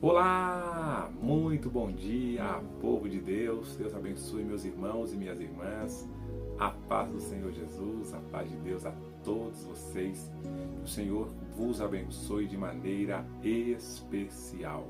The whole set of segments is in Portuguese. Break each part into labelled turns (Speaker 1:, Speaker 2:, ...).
Speaker 1: Olá, muito bom dia, povo de Deus. Deus abençoe meus irmãos e minhas irmãs. A paz do Senhor Jesus, a paz de Deus a todos vocês. Que o Senhor vos abençoe de maneira especial.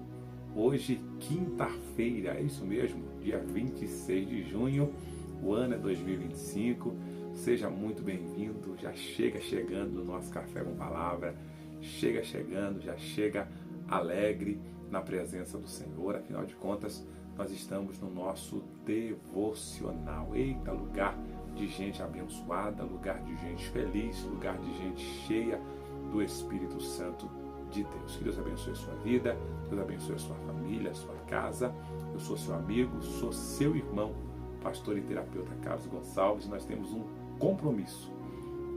Speaker 1: Hoje, quinta-feira, é isso mesmo, dia 26 de junho, o ano é 2025. Seja muito bem-vindo, já chega chegando no nosso Café com Palavra. Chega chegando, já chega alegre na presença do Senhor. Afinal de contas, nós estamos no nosso devocional. Eita, lugar de gente abençoada, lugar de gente feliz, lugar de gente cheia do Espírito Santo de Deus. Que Deus abençoe a sua vida, Deus abençoe a sua família, a sua casa. Eu sou seu amigo, sou seu irmão, pastor e terapeuta Carlos Gonçalves. Nós temos um compromisso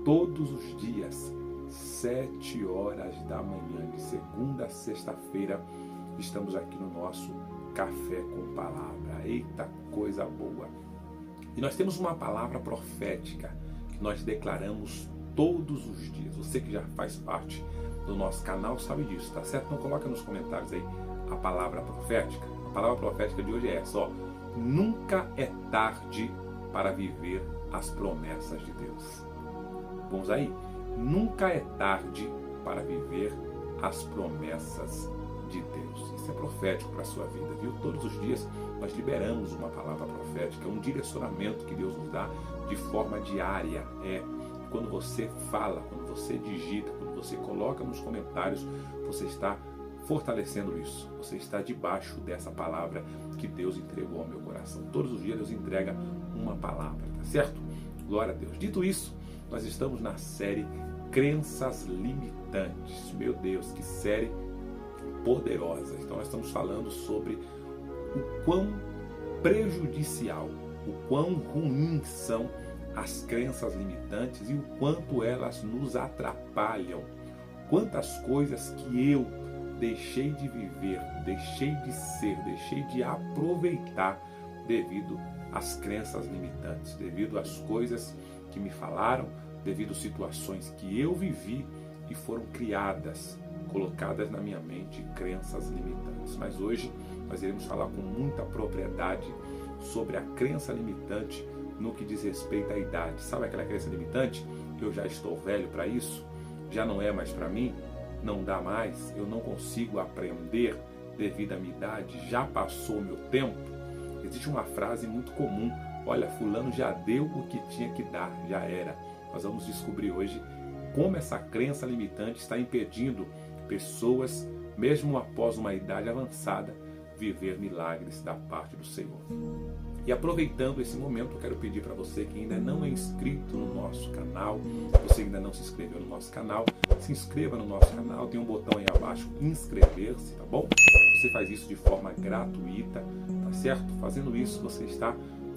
Speaker 1: todos os dias, 7 horas da manhã, de segunda a sexta-feira, estamos aqui no nosso Café com Palavra. Eita, coisa boa! E nós temos uma palavra profética que nós declaramos todos os dias. Você que já faz parte do nosso canal sabe disso, tá certo? Então coloca nos comentários aí a palavra profética. A palavra profética de hoje é essa, ó. Nunca é tarde para viver as promessas de Deus. Vamos aí? Nunca é tarde para viver as promessas de Deus. Isso é profético para a sua vida, viu? Todos os dias nós liberamos uma palavra profética, um direcionamento que Deus nos dá de forma diária. Quando você fala, quando você digita, quando você coloca nos comentários, você está fortalecendo isso. Você está debaixo dessa palavra que Deus entregou ao meu coração. Todos os dias Deus entrega uma palavra, tá certo? Glória a Deus. Dito isso, nós estamos na série Crenças Limitantes. Meu Deus, que série poderosa. Então nós estamos falando sobre o quão prejudicial, o quão ruins são as crenças limitantes e o quanto elas nos atrapalham. Quantas coisas que eu deixei de viver, deixei de ser, deixei de aproveitar devido às crenças limitantes, devido às coisas que me falaram, devido a situações que eu vivi e foram criadas, colocadas na minha mente crenças limitantes. Mas hoje nós iremos falar com muita propriedade sobre a crença limitante no que diz respeito à idade. Sabe aquela crença limitante? Eu já estou velho para isso, já não é mais para mim, não dá mais, eu não consigo aprender devido à minha idade, já passou o meu tempo. Existe uma frase muito comum: olha, fulano já deu o que tinha que dar, já era. Nós vamos descobrir hoje como essa crença limitante está impedindo pessoas, mesmo após uma idade avançada, viver milagres da parte do Senhor. E aproveitando esse momento, eu quero pedir para você que ainda não é inscrito no nosso canal, você que ainda não se inscreveu no nosso canal, se inscreva no nosso canal, tem um botão aí abaixo, inscrever-se, tá bom? Você faz isso de forma gratuita, tá certo? Fazendo isso, você está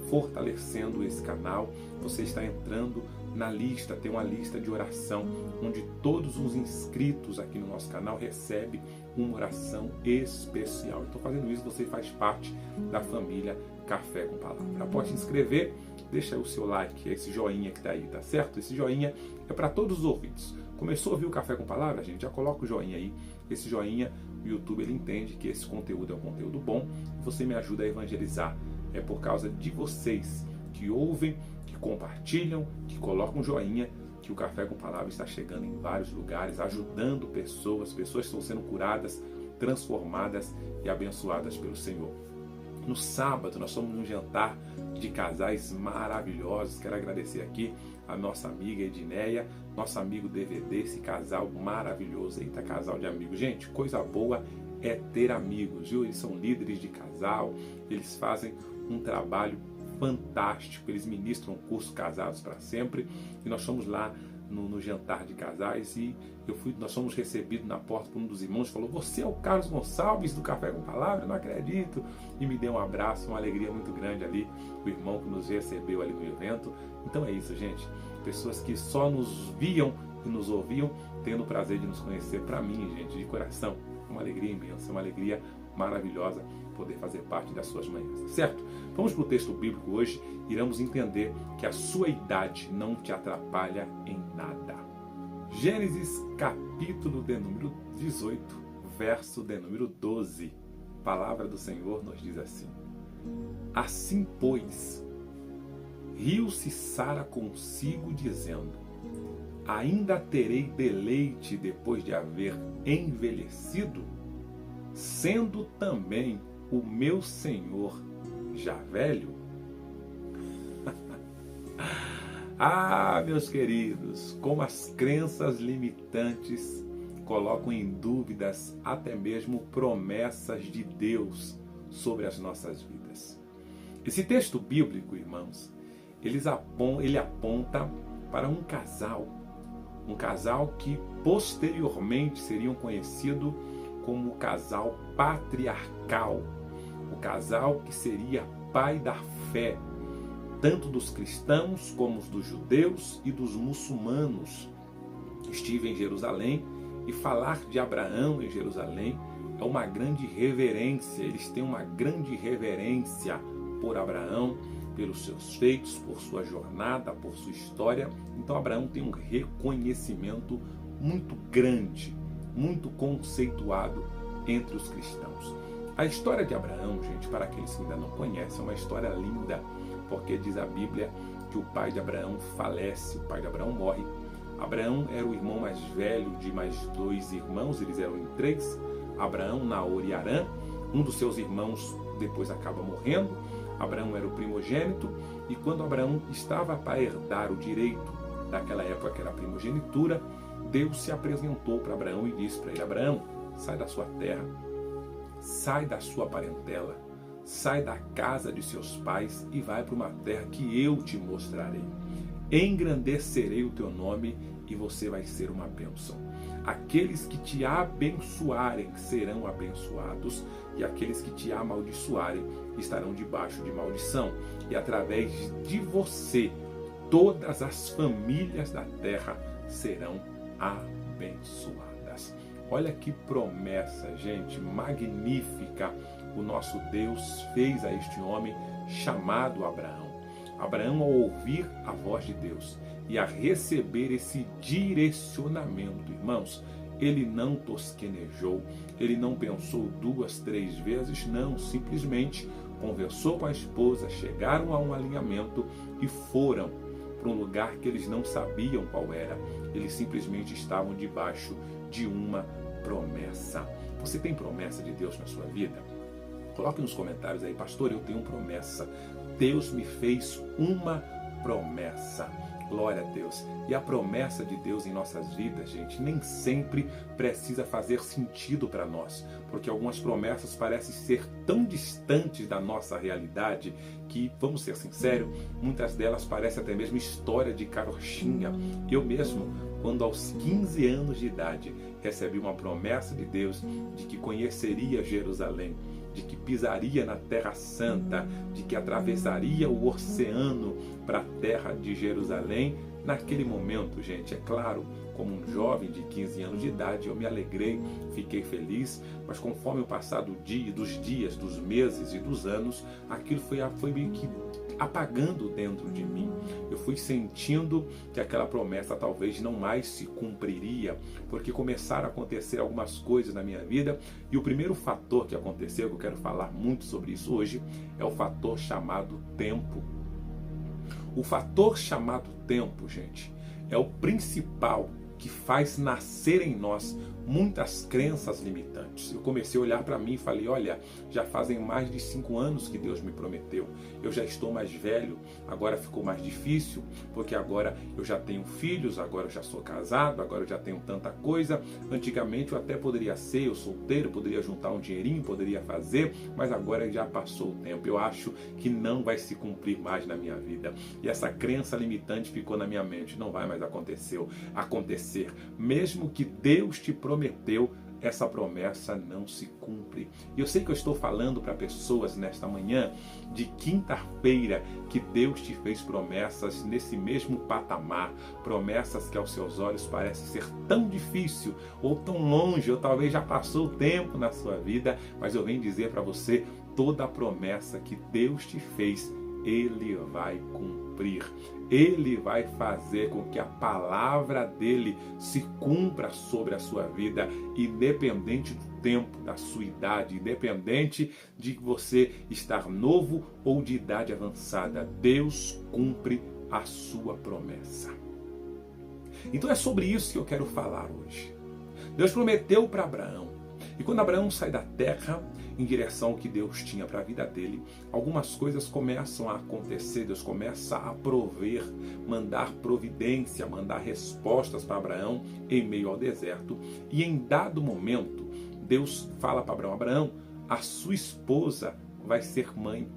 Speaker 1: fortalecendo esse canal, você está entrando na lista, tem uma lista de oração, onde todos os inscritos aqui no nosso canal recebem uma oração especial. Então, fazendo isso, você faz parte da família Café com Palavra. Após se inscrever, deixa aí o seu like, esse joinha que está aí, tá certo? Esse joinha é para todos os ouvintes. Começou a ouvir o Café com Palavra, gente? Já coloca o joinha aí. Esse joinha, o YouTube ele entende que esse conteúdo é um conteúdo bom e você me ajuda a evangelizar. É por causa de vocês que ouvem, que compartilham, que colocam um joinha, que o Café com Palavra está chegando em vários lugares, ajudando pessoas estão sendo curadas, transformadas e abençoadas pelo Senhor. No sábado, nós somos num jantar de casais maravilhosos. Quero agradecer aqui a nossa amiga Edneia, nosso amigo DVD, esse casal maravilhoso. Eita, casal de amigos. Gente, coisa boa é ter amigos, viu? Eles são líderes de casal, eles fazem um trabalho fantástico, eles ministram um curso Casados para Sempre, e nós fomos lá no jantar de casais e nós fomos recebidos na porta por um dos irmãos, falou: você é o Carlos Gonçalves do Café com Palavra? Eu não acredito, e me deu um abraço, uma alegria muito grande ali, o irmão que nos recebeu ali no evento. Então é isso, gente, pessoas que só nos viam e nos ouviam, tendo o prazer de nos conhecer. Para mim, gente, de coração, uma alegria imensa, uma alegria maravilhosa poder fazer parte das suas manhãs, certo? Vamos para o texto bíblico hoje, iremos entender que a sua idade não te atrapalha em nada. Gênesis capítulo de número 18, verso de número 12. A palavra do Senhor nos diz assim: assim, pois, riu-se Sara consigo, dizendo: ainda terei deleite depois de haver envelhecido, sendo também o meu Senhor já velho? Ah, meus queridos, como as crenças limitantes colocam em dúvidas até mesmo promessas de Deus sobre as nossas vidas. Esse texto bíblico, irmãos, ele aponta para um casal que posteriormente seriam conhecido como o casal patriarcal, o casal que seria pai da fé, tanto dos cristãos como dos judeus e dos muçulmanos. Estive em Jerusalém e falar de Abraão em Jerusalém é uma grande reverência. Eles têm uma grande reverência por Abraão, pelos seus feitos, por sua jornada, por sua história. Então Abraão tem um reconhecimento muito grande, muito conceituado entre os cristãos. A história de Abraão, gente, para aqueles que ainda não conhecem, é uma história linda, porque diz a Bíblia que o pai de Abraão falece, o pai de Abraão morre. Abraão era o irmão mais velho de mais 2 irmãos, eles eram em 3, Abraão, Naor e Harã. Um dos seus irmãos depois acaba morrendo. Abraão era o primogênito, e quando Abraão estava para herdar o direito daquela época, que era a primogenitura, Deus se apresentou para Abraão e disse para ele: Abraão, sai da sua terra, sai da sua parentela, sai da casa de seus pais e vai para uma terra que eu te mostrarei. Engrandecerei o teu nome e você vai ser uma bênção. Aqueles que te abençoarem serão abençoados, e aqueles que te amaldiçoarem estarão debaixo de maldição. E através de você, todas as famílias da terra serão abençoadas. Olha que promessa, gente, magnífica o nosso Deus fez a este homem chamado Abraão. Abraão, ao ouvir a voz de Deus e a receber esse direcionamento, irmãos, ele não tosquenejou, ele não pensou 2, 3 vezes, não, simplesmente conversou com a esposa, chegaram a um alinhamento e foram para um lugar que eles não sabiam qual era. Eles simplesmente estavam debaixo de uma promessa. Você tem promessa de Deus na sua vida? Coloque nos comentários aí: pastor, eu tenho promessa. Deus me fez uma promessa. Glória a Deus. E a promessa de Deus em nossas vidas, gente, nem sempre precisa fazer sentido para nós, porque algumas promessas parecem ser tão distantes da nossa realidade que, vamos ser sinceros, muitas delas parecem até mesmo história de carochinha. Eu mesmo, quando aos 15 anos de idade, recebi uma promessa de Deus de que conheceria Jerusalém, de que pisaria na Terra Santa, de que atravessaria o oceano para a terra de Jerusalém. Naquele momento, gente, é claro, como um jovem de 15 anos de idade, eu me alegrei, fiquei feliz, mas conforme o passar dos dias, dos meses e dos anos, aquilo foi meio que apagando dentro de mim. Eu fui sentindo que aquela promessa talvez não mais se cumpriria, porque começaram a acontecer algumas coisas na minha vida, e o primeiro fator que aconteceu, que eu quero falar muito sobre isso hoje, é o fator chamado tempo. O fator chamado tempo, gente, é o principal que faz nascer em nós muitas crenças limitantes. Eu comecei a olhar para mim e falei: olha, já fazem mais de 5 anos que Deus me prometeu. Eu já estou mais velho, agora ficou mais difícil, porque agora eu já tenho filhos, agora eu já sou casado, agora eu já tenho tanta coisa. Antigamente eu até poderia ser, eu solteiro, poderia juntar um dinheirinho, poderia fazer, mas agora já passou o tempo. Eu acho que não vai se cumprir mais na minha vida. E essa crença limitante ficou na minha mente: não vai mais acontecer. Mesmo que Deus te prometeu, essa promessa não se cumpre. E eu sei que eu estou falando para pessoas nesta manhã de quinta-feira que Deus te fez promessas nesse mesmo patamar, promessas que aos seus olhos parece ser tão difícil ou tão longe, ou talvez já passou o tempo na sua vida, mas eu venho dizer para você: toda a promessa que Deus te fez, Ele vai cumprir. Ele vai fazer com que a palavra dele se cumpra sobre a sua vida, independente do tempo, da sua idade, independente de você estar novo ou de idade avançada. Deus cumpre a sua promessa. Então é sobre isso que eu quero falar hoje. Deus prometeu para Abraão. E quando Abraão sai da terra em direção ao que Deus tinha para a vida dele, algumas coisas começam a acontecer. Deus começa a prover, mandar providência, mandar respostas para Abraão em meio ao deserto. E em dado momento, Deus fala para Abraão: Abraão, a sua esposa vai ser mãe.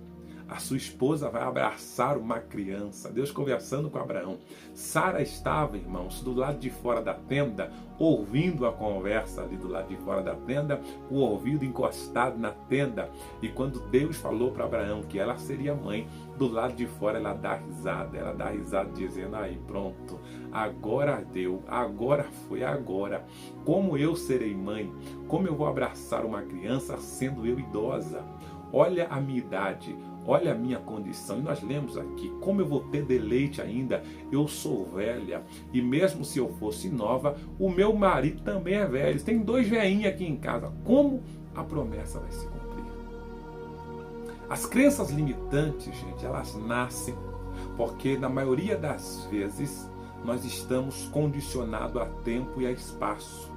Speaker 1: A sua esposa vai abraçar uma criança. Deus conversando com Abraão. Sara estava, irmãos, do lado de fora da tenda, ouvindo a conversa ali do lado de fora da tenda, o ouvido encostado na tenda. E quando Deus falou para Abraão que ela seria mãe, do lado de fora ela dá risada. Ela dá risada dizendo: aí, pronto, agora deu, agora foi, agora. Como eu serei mãe? Como eu vou abraçar uma criança sendo eu idosa? Olha a minha idade. Olha a minha condição. E nós lemos aqui: como eu vou ter deleite ainda? Eu sou velha. E mesmo se eu fosse nova, o meu marido também é velho. Tem 2 velhinhos aqui em casa. Como a promessa vai se cumprir? As crenças limitantes, gente, elas nascem porque na maioria das vezes nós estamos condicionados a tempo e a espaço.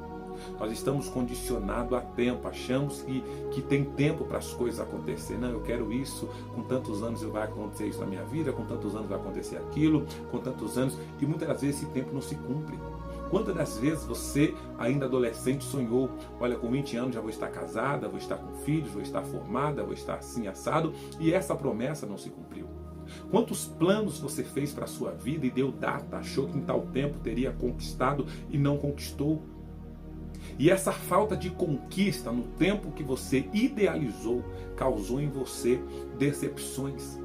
Speaker 1: Nós estamos condicionados a tempo, achamos que tem tempo para as coisas acontecer. Não, eu quero isso, com tantos anos vai acontecer isso na minha vida, com tantos anos vai acontecer aquilo, com tantos anos, e muitas das vezes esse tempo não se cumpre. Quantas das vezes você, ainda adolescente, sonhou: olha, com 20 anos já vou estar casada, vou estar com filhos, vou estar formada, vou estar assim assado, e essa promessa não se cumpriu? Quantos planos você fez para a sua vida e deu data, achou que em tal tempo teria conquistado e não conquistou? E essa falta de conquista no tempo que você idealizou causou em você decepções.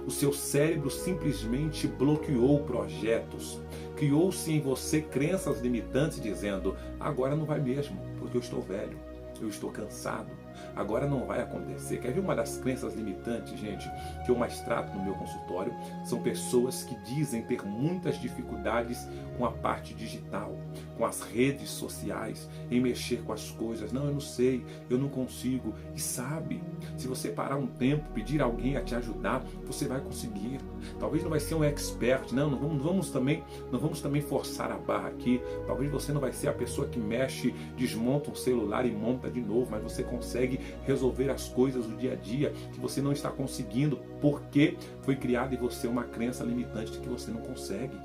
Speaker 1: O seu cérebro simplesmente bloqueou projetos. Criou-se em você crenças limitantes dizendo: agora não vai mesmo, porque eu estou velho, eu estou cansado, agora não vai acontecer. Quer ver uma das crenças limitantes, gente, que eu mais trato no meu consultório? São pessoas que dizem ter muitas dificuldades com a parte digital, com as redes sociais, em mexer com as coisas. Não, eu não sei, eu não consigo. E sabe, se você parar um tempo, pedir alguém a te ajudar, você vai conseguir. Talvez não vai ser um expert, não vamos também forçar a barra aqui. Talvez você não vai ser a pessoa que mexe, desmonta um celular e monta de novo, mas você consegue resolver as coisas do dia a dia que você não está conseguindo, porque foi criada em você uma crença limitante de que você não consegue.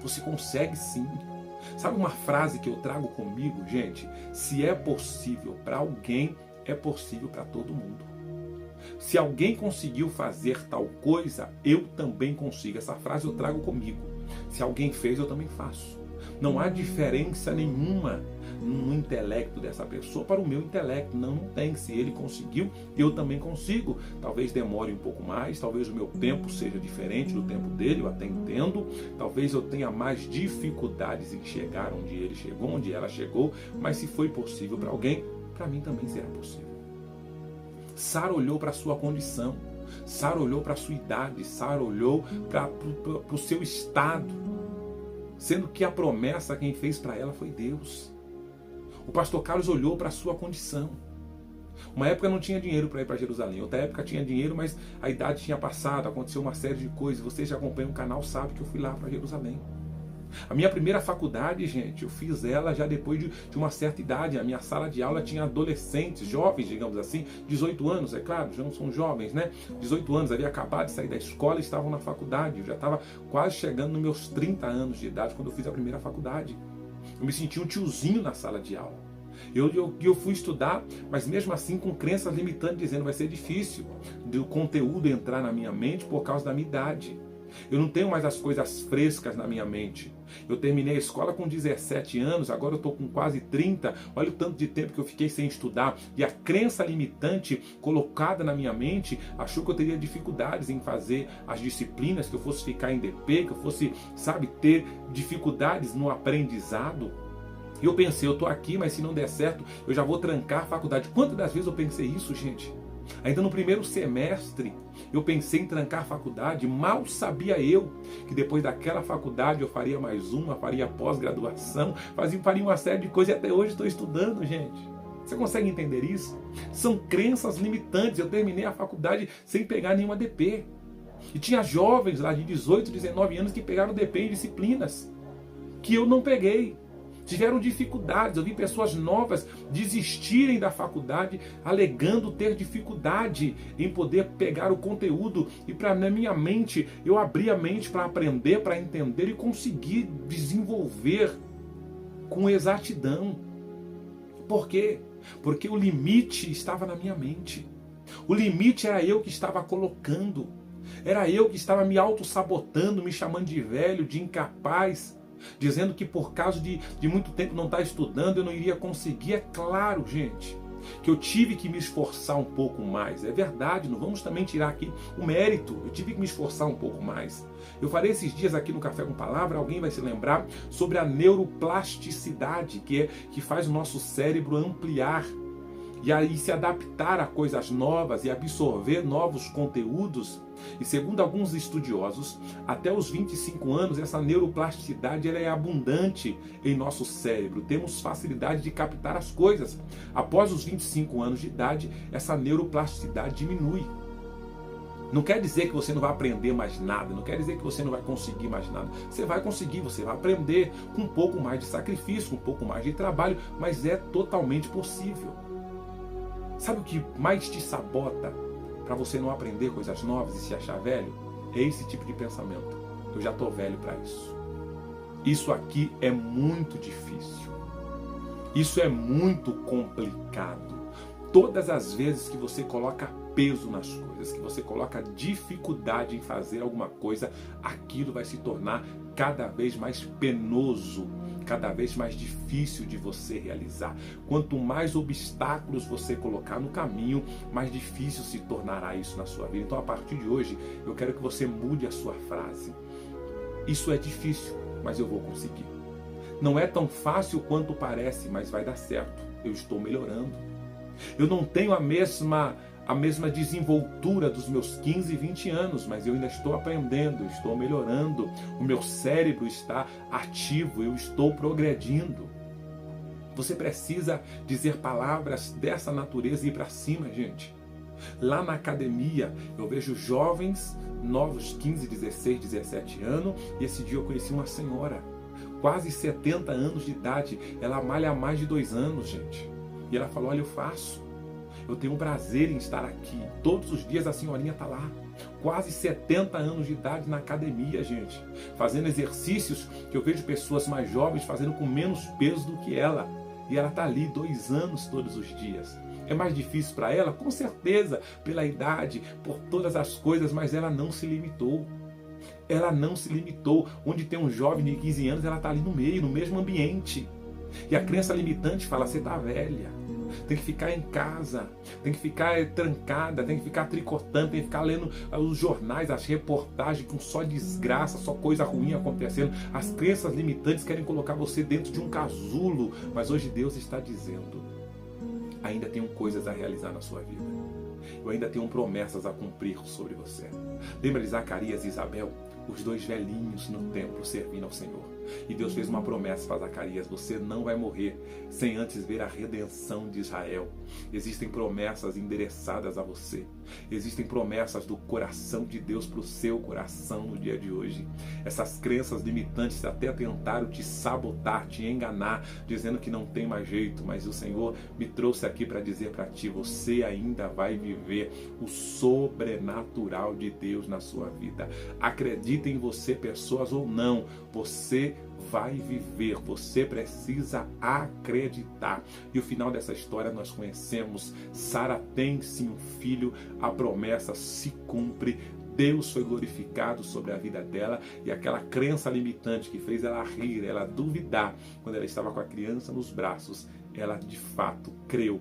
Speaker 1: Você consegue sim. Sabe uma frase que eu trago comigo, gente? Se é possível para alguém, é possível para todo mundo. Se alguém conseguiu fazer tal coisa, eu também consigo. Essa frase eu trago comigo. Se alguém fez, eu também faço. Não há diferença nenhuma no intelecto dessa pessoa para o meu intelecto. Não tem. Se ele conseguiu, eu também consigo. Talvez demore um pouco mais, talvez o meu tempo seja diferente do tempo dele, eu até entendo. Talvez eu tenha mais dificuldades em chegar onde ele chegou, onde ela chegou, mas se foi possível para alguém, para mim também será possível. Sara olhou para a sua condição, Sara olhou para a sua idade, Sara olhou para o seu estado, sendo que a promessa quem fez para ela foi Deus. O pastor Carlos olhou para a sua condição. Uma época não tinha dinheiro para ir para Jerusalém, outra época tinha dinheiro, mas a idade tinha passado, aconteceu uma série de coisas. Você já acompanha o canal, sabe que eu fui lá para Jerusalém. A minha primeira faculdade, gente, eu fiz ela já depois de uma certa idade. A minha sala de aula tinha adolescentes, jovens, digamos assim, 18 anos, é claro, já não são jovens, né? 18 anos, havia acabado de sair da escola e estavam na faculdade. Eu já estava quase chegando nos meus 30 anos de idade quando eu fiz a primeira faculdade. Eu me senti um tiozinho na sala de aula. Eu fui estudar, mas mesmo assim com crenças limitantes, dizendo vai ser difícil do conteúdo entrar na minha mente por causa da minha idade. Eu não tenho mais as coisas frescas na minha mente. Eu terminei a escola com 17 anos, agora eu estou com quase 30. Olha o tanto de tempo que eu fiquei sem estudar. E a crença limitante colocada na minha mente achou que eu teria dificuldades em fazer as disciplinas, que eu fosse ficar em DP, que eu fosse, ter dificuldades no aprendizado. E eu pensei, eu estou aqui, mas se não der certo, eu já vou trancar a faculdade. Quantas das vezes eu pensei isso, gente? Ainda no primeiro semestre, eu pensei em trancar a faculdade. Mal sabia eu que depois daquela faculdade eu faria mais uma, faria pós-graduação, faria uma série de coisas e até hoje estou estudando, gente. Você consegue entender isso? São crenças limitantes. Eu terminei a faculdade sem pegar nenhuma DP. E tinha jovens lá de 18, 19 anos que pegaram DP em disciplinas que eu não peguei. Tiveram dificuldades. Eu vi pessoas novas desistirem da faculdade alegando ter dificuldade em poder pegar o conteúdo. E na minha mente, eu abri a mente para aprender, para entender e conseguir desenvolver com exatidão. Por quê? Porque o limite estava na minha mente. O limite era eu que estava colocando. Era eu que estava me auto-sabotando, me chamando de velho, de incapaz, dizendo que por causa de muito tempo não estar estudando eu não iria conseguir. É claro, gente, que eu tive que me esforçar um pouco mais. É verdade, não vamos também tirar aqui o mérito. Eu tive que me esforçar um pouco mais. Eu falei esses dias aqui no Café com Palavra, alguém vai se lembrar, sobre a neuroplasticidade, que faz o nosso cérebro ampliar e aí se adaptar a coisas novas e absorver novos conteúdos. E segundo alguns estudiosos, até os 25 anos, essa neuroplasticidade ela é abundante em nosso cérebro. Temos facilidade de captar as coisas. Após os 25 anos de idade, essa neuroplasticidade diminui. Não quer dizer que você não vai aprender mais nada, não quer dizer que você não vai conseguir mais nada. Você vai conseguir, você vai aprender com um pouco mais de sacrifício, com um pouco mais de trabalho, mas é totalmente possível. Sabe o que mais te sabota para você não aprender coisas novas e se achar velho? É esse tipo de pensamento. Eu já estou velho para isso. Isso aqui é muito difícil. Isso é muito complicado. Todas as vezes que você coloca peso nas coisas, que você coloca dificuldade em fazer alguma coisa, aquilo vai se tornar cada vez mais penoso, cada vez mais difícil de você realizar. Quanto mais obstáculos você colocar no caminho, mais difícil se tornará isso na sua vida. Então, a partir de hoje, eu quero que você mude a sua frase. Isso é difícil, mas eu vou conseguir. Não é tão fácil quanto parece, mas vai dar certo. Eu estou melhorando. Eu não tenho a mesma desenvoltura dos meus 15, 20 anos, mas eu ainda estou aprendendo, estou melhorando, o meu cérebro está ativo, eu estou progredindo. Você precisa dizer palavras dessa natureza e ir para cima, gente. Lá na academia, eu vejo jovens novos, 15, 16, 17 anos, e esse dia eu conheci uma senhora, quase 70 anos de idade, ela malha há mais de 2 anos, gente. E ela falou, olha, eu tenho um prazer em estar aqui. Todos os dias a senhorinha está lá. Quase 70 anos de idade na academia, gente. Fazendo exercícios que eu vejo pessoas mais jovens fazendo com menos peso do que ela. E ela está ali 2 anos todos os dias. É mais difícil para ela? Com certeza, pela idade, por todas as coisas, mas ela não se limitou. Ela não se limitou. Onde tem um jovem de 15 anos, ela está ali no meio, no mesmo ambiente. E a crença limitante fala, você está velha, tem que ficar em casa, tem que ficar trancada, tem que ficar tricotando, tem que ficar lendo os jornais, as reportagens com só desgraça, só coisa ruim acontecendo. As crenças limitantes querem colocar você dentro de um casulo, mas hoje Deus está dizendo, ainda tenho coisas a realizar na sua vida. Eu ainda tenho promessas a cumprir sobre você. Lembra de Zacarias e Isabel? Os 2 velhinhos no templo servindo ao Senhor. E Deus fez uma promessa para Zacarias, você não vai morrer sem antes ver a redenção de Israel. Existem promessas endereçadas a você. Existem promessas do coração de Deus para o seu coração no dia de hoje. Essas crenças limitantes até tentaram te sabotar, te enganar, dizendo que não tem mais jeito, mas o Senhor me trouxe aqui para dizer para ti, você ainda vai viver o sobrenatural de Deus na sua vida. Acredita em você, pessoas ou não, você vai viver, você precisa acreditar. E o final dessa história nós conhecemos, Sara tem sim um filho, a promessa se cumpre, Deus foi glorificado sobre a vida dela e aquela crença limitante que fez ela rir, ela duvidar quando ela estava com a criança nos braços, ela de fato creu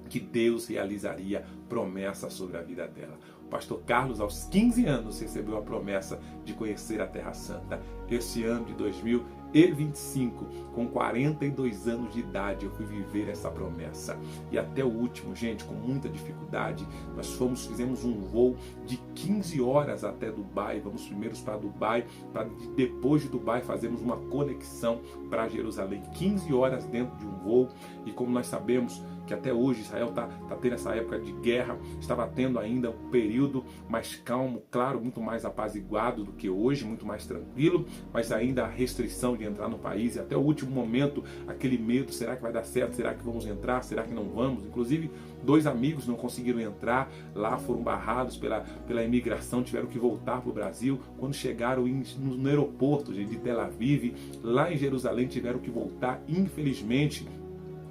Speaker 1: que Deus realizaria promessa sobre a vida dela. O pastor Carlos, aos 15 anos, recebeu a promessa de conhecer a Terra Santa. Esse ano de 2020, 2025, com 42 anos de idade, eu fui viver essa promessa. E até o último, gente, com muita dificuldade, nós fizemos um voo de 15 horas até Dubai. Vamos primeiro para Dubai, para depois de Dubai fazermos uma conexão para Jerusalém. 15 horas dentro de um voo. E como nós sabemos que até hoje Israel está tendo essa época de guerra, estava tendo ainda um período mais calmo, claro, muito mais apaziguado do que hoje, muito mais tranquilo, mas ainda a restrição de entrar no país e até o último momento aquele medo, será que vai dar certo, será que vamos entrar, será que não vamos? Inclusive 2 amigos não conseguiram entrar lá, foram barrados pela imigração, tiveram que voltar para o Brasil. Quando chegaram no aeroporto de Tel Aviv, lá em Jerusalém, tiveram que voltar, infelizmente.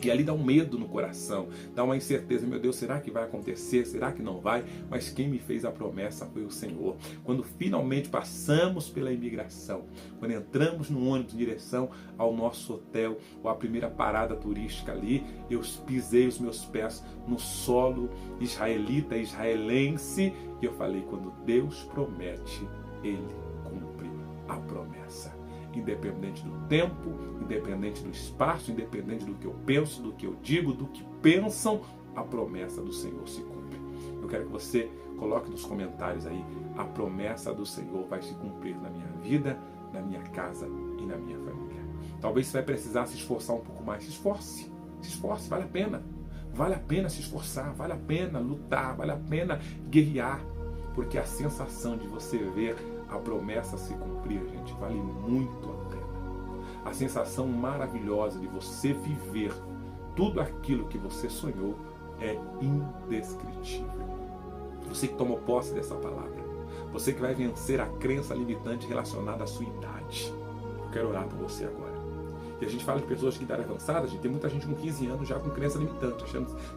Speaker 1: E ali dá um medo no coração, dá uma incerteza, meu Deus, será que vai acontecer, será que não vai? Mas quem me fez a promessa foi o Senhor. Quando finalmente passamos pela imigração, quando entramos no ônibus em direção ao nosso hotel, ou a primeira parada turística ali, eu pisei os meus pés no solo israelita, israelense, e eu falei, quando Deus promete, Ele cumpre a promessa. Independente do tempo, independente do espaço, independente do que eu penso, do que eu digo, do que pensam, a promessa do Senhor se cumpre. Eu quero que você coloque nos comentários aí, a promessa do Senhor vai se cumprir na minha vida, na minha casa e na minha família. Talvez você vai precisar se esforçar um pouco mais. Se esforce, vale a pena. Vale a pena se esforçar, vale a pena lutar, vale a pena guerrear, porque a sensação de você ver a promessa se cumprir, gente, vale muito a pena. A sensação maravilhosa de você viver tudo aquilo que você sonhou é indescritível. Você que tomou posse dessa palavra, você que vai vencer a crença limitante relacionada à sua idade. Eu quero orar por você agora. E a gente fala de pessoas de idade avançada, tem muita gente com 15 anos já com crença limitante,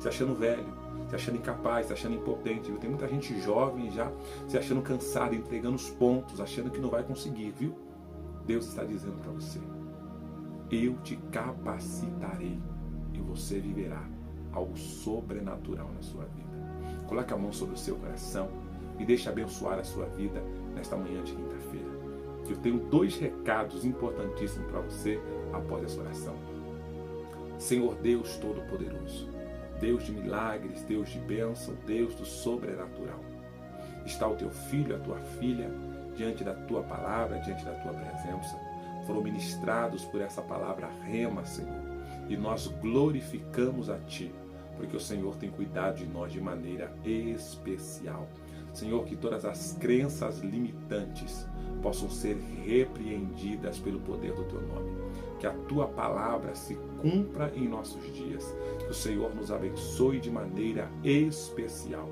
Speaker 1: se achando velho, se achando incapaz, se achando impotente. Tem muita gente jovem já se achando cansada, entregando os pontos, achando que não vai conseguir, viu? Deus está dizendo para você, eu te capacitarei e você viverá algo sobrenatural na sua vida. Coloque a mão sobre o seu coração e deixe abençoar a sua vida nesta manhã de quinta-feira. Eu tenho 2 recados importantíssimos para você após essa oração. Senhor Deus Todo-Poderoso, Deus de milagres, Deus de bênção, Deus do sobrenatural. Está o teu filho, a tua filha, diante da tua palavra, diante da tua presença. Foram ministrados por essa palavra rema, Senhor. E nós glorificamos a Ti, porque o Senhor tem cuidado de nós de maneira especial. Senhor, que todas as crenças limitantes possam ser repreendidas pelo poder do Teu nome. Que a Tua palavra se cumpra em nossos dias. Que o Senhor nos abençoe de maneira especial.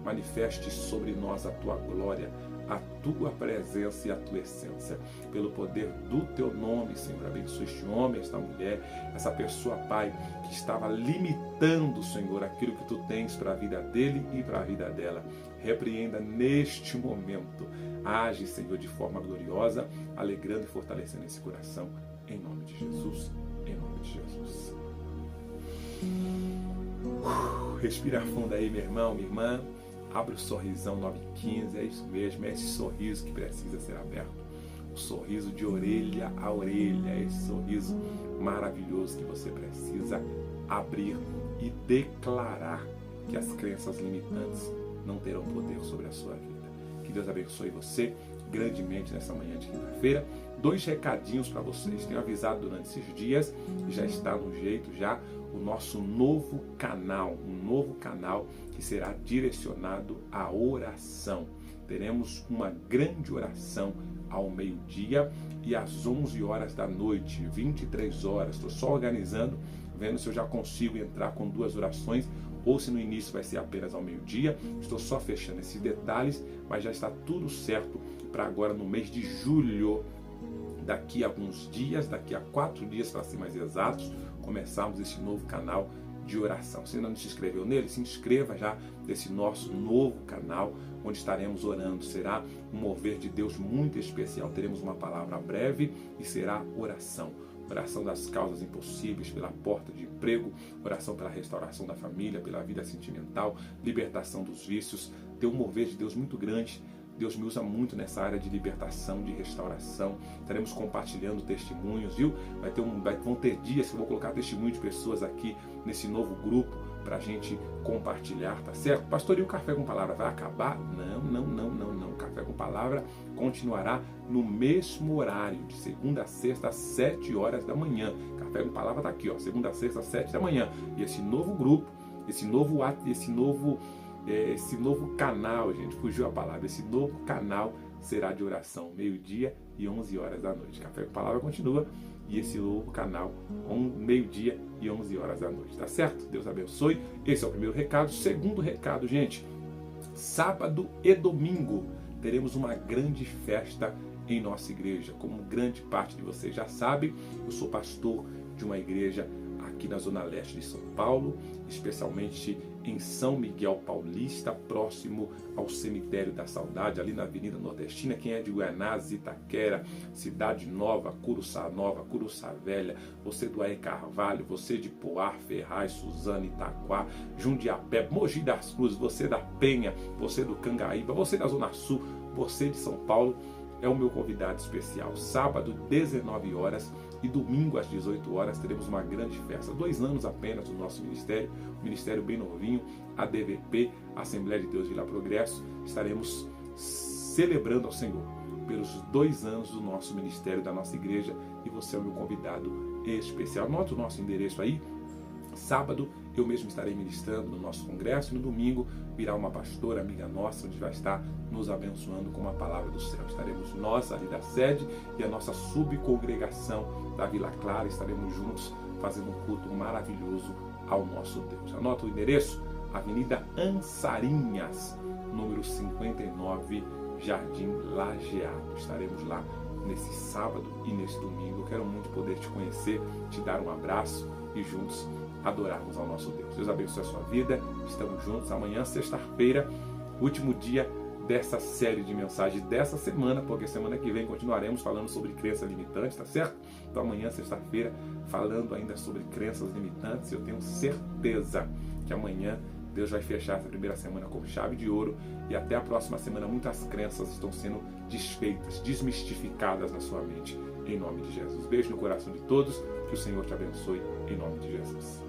Speaker 1: Manifeste sobre nós a Tua glória, a Tua presença e a Tua essência. Pelo poder do Teu nome, Senhor, abençoe este homem, esta mulher, essa pessoa, Pai, que estava limitando, Senhor, aquilo que Tu tens para a vida dele e para a vida dela. Repreenda neste momento. Age, Senhor, de forma gloriosa, alegrando e fortalecendo esse coração. Em nome de Jesus, em nome de Jesus. Respira fundo aí, meu irmão, minha irmã. Abre o sorrisão 915, é isso mesmo, é esse sorriso que precisa ser aberto. O sorriso de orelha a orelha, é esse sorriso maravilhoso que você precisa abrir e declarar que as crenças limitantes não terão poder sobre a sua vida. Que Deus abençoe você grandemente nessa manhã de quinta-feira. 2 recadinhos para vocês. Tenho avisado durante esses dias, já está no jeito já, o nosso novo canal, um novo canal que será direcionado à oração. Teremos uma grande oração ao meio-dia e às 11 horas da noite, 23 horas. Estou só organizando, vendo se eu já consigo entrar com 2 orações ou se no início vai ser apenas ao meio-dia. Estou só fechando esses detalhes, mas já está tudo certo para agora no mês de julho. Daqui a alguns dias, daqui a 4 dias para ser mais exatos, começarmos esse novo canal de oração. Se ainda não se inscreveu nele, se inscreva já nesse nosso novo canal, onde estaremos orando. Será um mover de Deus muito especial. Teremos uma palavra breve e será oração. Oração das causas impossíveis, pela porta de emprego, oração pela restauração da família, pela vida sentimental, libertação dos vícios. Tem um mover de Deus muito grande Deus me usa muito nessa área de libertação, de restauração. Estaremos compartilhando testemunhos, viu? Vão ter dias que eu vou colocar testemunho de pessoas aqui nesse novo grupo para a gente compartilhar, tá certo? Pastor, e o Café com Palavra vai acabar? Não. O Café com Palavra continuará no mesmo horário, de segunda a sexta, às 7 horas da manhã. Café com Palavra está aqui, ó, segunda a sexta, às 7 da manhã. E esse novo grupo, esse novo canal, gente, fugiu a palavra, esse novo canal será de oração, meio-dia e 11 horas da noite. Café com Palavra continua e esse novo canal, meio-dia e 11 horas da noite, tá certo? Deus abençoe. Esse é o primeiro recado. Segundo recado, gente, sábado e domingo teremos uma grande festa em nossa igreja. Como grande parte de vocês já sabe, eu sou pastor de uma igreja aqui na Zona Leste de São Paulo, especialmente em São Miguel Paulista, próximo ao Cemitério da Saudade, ali na Avenida Nordestina. Quem é de Guanás, Itaquera, Cidade Nova, Curuçá Nova, Curuçá Velha, você do Aé Carvalho, você de Poá, Ferraz, Suzano, Itaquá, Jundiapé, Mogi das Cruzes, você da Penha, você do Cangaíba, você da Zona Sul, você de São Paulo, é o meu convidado especial. Sábado, 19 horas e domingo às 18 horas teremos uma grande festa. 2 anos apenas do nosso ministério, um ministério bem novinho, a DVP, Assembleia de Deus Vila Progresso. Estaremos celebrando ao Senhor pelos 2 anos do nosso ministério, da nossa igreja, e você é o meu convidado especial. Anota o nosso endereço aí. Sábado eu mesmo estarei ministrando no nosso congresso e no domingo virá uma pastora amiga nossa, onde vai estar nos abençoando com uma palavra do céu. Estaremos nós ali da sede e a nossa subcongregação da Vila Clara, estaremos juntos fazendo um culto maravilhoso ao nosso Deus. Anota o endereço: Avenida Ansarinhas, número 59, Jardim Lajeado. Estaremos lá nesse sábado e nesse domingo. Eu quero muito poder te conhecer, te dar um abraço e juntos adorarmos ao nosso Deus. Deus abençoe a sua vida. Estamos juntos amanhã, sexta-feira, último dia dessa série de mensagens dessa semana, porque semana que vem continuaremos falando sobre crenças limitantes, tá certo? Então amanhã, sexta-feira, falando ainda sobre crenças limitantes. Eu tenho certeza que amanhã Deus vai fechar essa primeira semana com chave de ouro e até a próxima semana muitas crenças estão sendo desfeitas, desmistificadas na sua mente, em nome de Jesus. Beijo no coração de todos, que o Senhor te abençoe, em nome de Jesus.